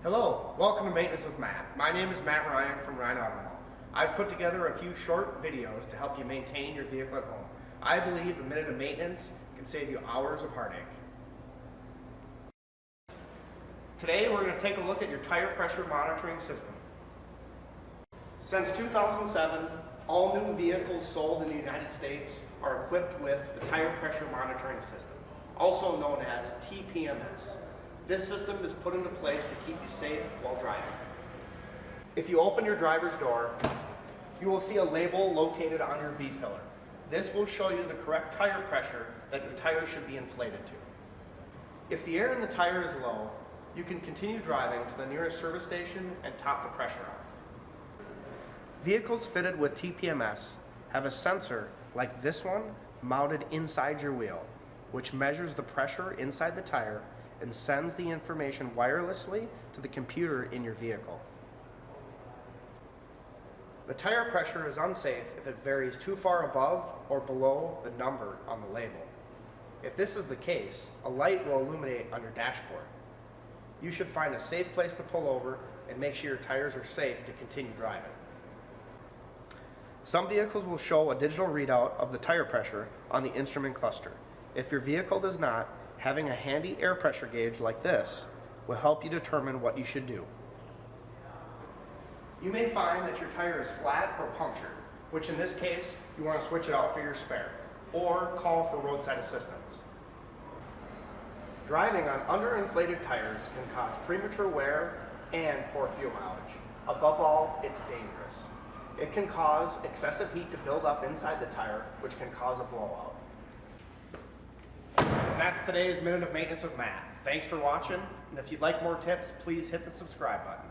Hello, welcome to Maintenance with Matt. My name is Matt Ryan from Ryan Automall. I've put together a few short videos to help you maintain your vehicle at home. I believe a minute of maintenance can save you hours of heartache. Today we're going to take a look at your tire pressure monitoring system. Since 2007, all new vehicles sold in the United States are equipped with the tire pressure monitoring system, also known as TPMS. This system is put into place to keep you safe while driving. If you open your driver's door, you will see a label located on your B-pillar. This will show you the correct tire pressure that your tire should be inflated to. If the air in the tire is low, you can continue driving to the nearest service station and top the pressure off. Vehicles fitted with TPMS have a sensor like this one mounted inside your wheel, which measures the pressure inside the tire and sends the information wirelessly to the computer in your vehicle. The tire pressure is unsafe if it varies too far above or below the number on the label. If this is the case, a light will illuminate on your dashboard. You should find a safe place to pull over and make sure your tires are safe to continue driving. Some vehicles will show a digital readout of the tire pressure on the instrument cluster. If your vehicle does not, having a handy air pressure gauge like this will help you determine what you should do. You may find that your tire is flat or punctured, which in this case, you want to switch it out for your spare, or call for roadside assistance. Driving on underinflated tires can cause premature wear and poor fuel mileage. Above all, it's dangerous. It can cause excessive heat to build up inside the tire, which can cause a blowout. And that's today's Minute of Maintenance with Matt. Thanks for watching, and if you'd like more tips, please hit the subscribe button.